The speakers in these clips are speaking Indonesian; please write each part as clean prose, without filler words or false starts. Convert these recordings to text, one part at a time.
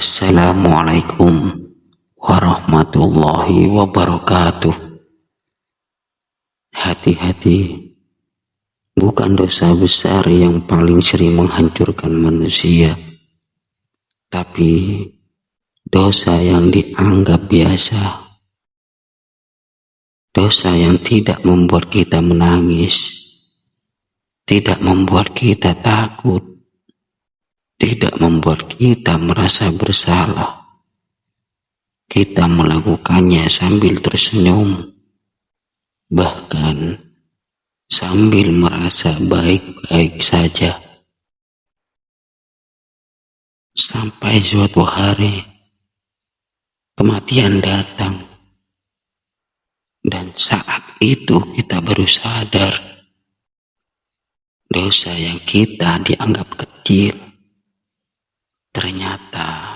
Assalamualaikum warahmatullahi wabarakatuh. Hati-hati, bukan dosa besar yang paling sering menghancurkan manusia, tapi dosa yang dianggap biasa. Dosa yang tidak membuat kita menangis, tidak membuat kita takut, tidak membuat kita merasa bersalah. Kita melakukannya sambil tersenyum, bahkan sambil merasa baik-baik saja. Sampai suatu hari kematian datang, dan saat itu kita baru sadar dosa yang kita dianggap kecil ternyata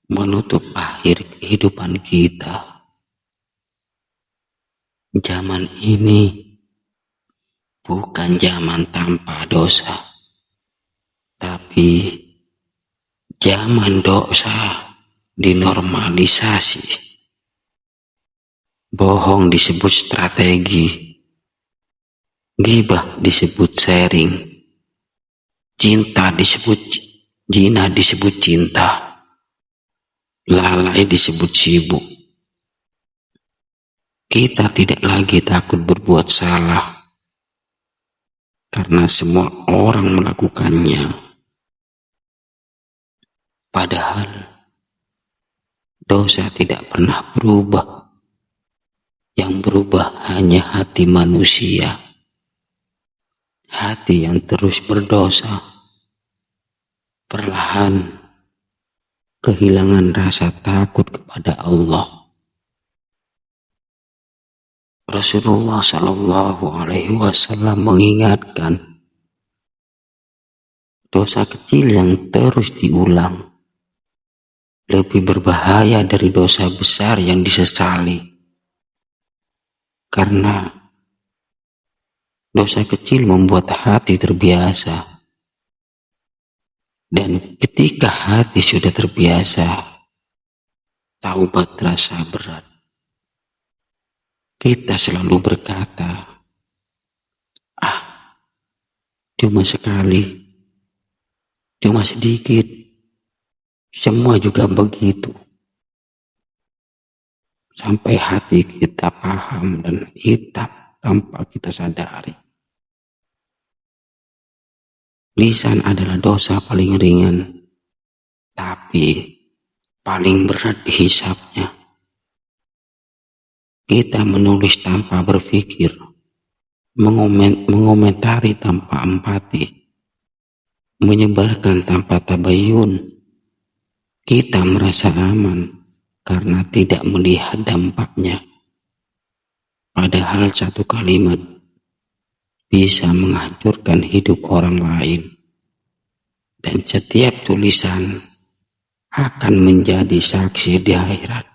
menutup akhir kehidupan kita. Zaman ini bukan zaman tanpa dosa, tapi zaman dosa dinormalisasi. Bohong disebut strategi, ghibah disebut sharing, cinta disebut zina, disebut cinta, lalai disebut sibuk. Kita tidak lagi takut berbuat salah, karena semua orang melakukannya. Padahal dosa tidak pernah berubah. Yang berubah hanya hati manusia, hati yang terus berdosa, perlahan kehilangan rasa takut kepada Allah. Rasulullah Shallallahu Alaihi Wasallam mengingatkan, dosa kecil yang terus diulang lebih berbahaya dari dosa besar yang disesali. Karena dosa kecil membuat hati terbiasa, dan ketika hati sudah terbiasa, taubat terasa berat. Kita selalu berkata, cuma sekali, cuma sedikit, semua juga begitu. Sampai hati kita paham dan hitam tanpa kita sadari. Lisan adalah dosa paling ringan, tapi paling berat hisapnya. Kita menulis tanpa berpikir, mengomentari tanpa empati, menyebarkan tanpa tabayun. Kita merasa aman karena tidak melihat dampaknya. Padahal satu kalimat bisa menghancurkan hidup orang lain. Dan setiap tulisan akan menjadi saksi di akhirat.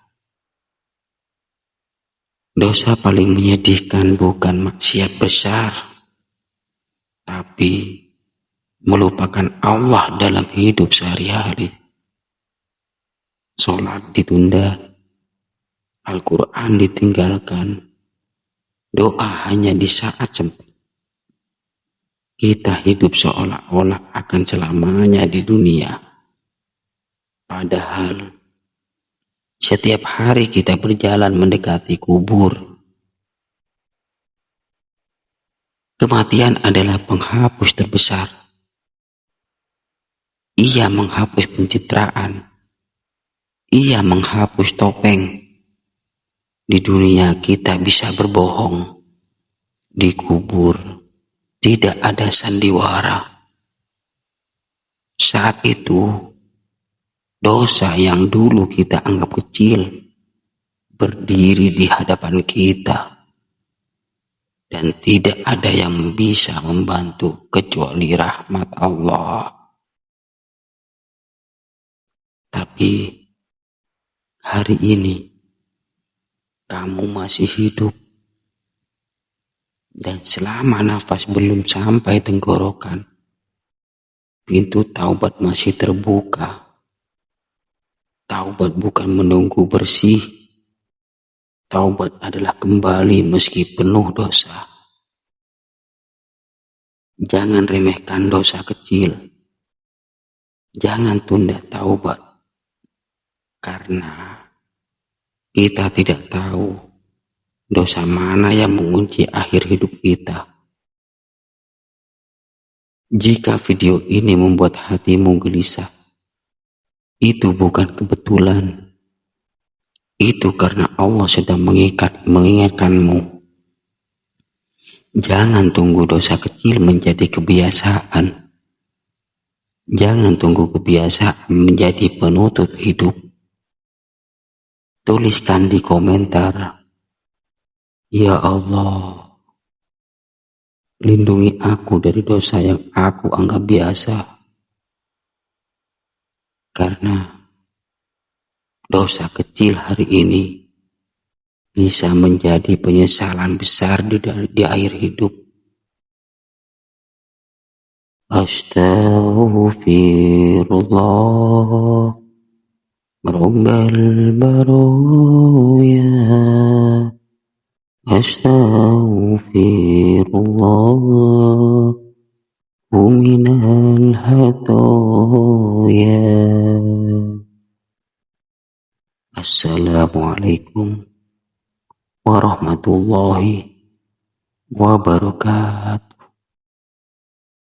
Dosa paling menyedihkan bukan maksiat besar, tapi melupakan Allah dalam hidup sehari-hari. Sholat ditunda, Al-Quran ditinggalkan, doa hanya di saat sempat. Kita hidup seolah-olah akan selamanya di dunia. Padahal setiap hari kita berjalan mendekati kubur. Kematian adalah penghapus terbesar. Ia menghapus pencitraan. Ia menghapus topeng. Di dunia kita bisa berbohong. Di kubur tidak ada sandiwara. Saat itu, dosa yang dulu kita anggap kecil berdiri di hadapan kita. Dan tidak ada yang bisa membantu kecuali rahmat Allah. Tapi hari ini kamu masih hidup, dan selama nafas belum sampai tenggorokan, pintu taubat masih terbuka. Taubat bukan menunggu bersih. Taubat adalah kembali meski penuh dosa. Jangan remehkan dosa kecil. Jangan tunda taubat. Karena kita tidak tahu dosa mana yang mengunci akhir hidup kita. Jika video ini membuat hatimu gelisah, itu bukan kebetulan. Itu karena Allah sedang mengingatkanmu. Jangan tunggu dosa kecil menjadi kebiasaan. Jangan tunggu kebiasaan menjadi penutup hidup. Tuliskan di komentar, "Ya Allah, lindungi aku dari dosa yang aku anggap biasa." Karena dosa kecil hari ini bisa menjadi penyesalan besar di akhir hidup. Astaghfirullah Rabbal baraya. Astaghfirullah minal hataya. Assalamualaikum warahmatullahi wabarakatuh.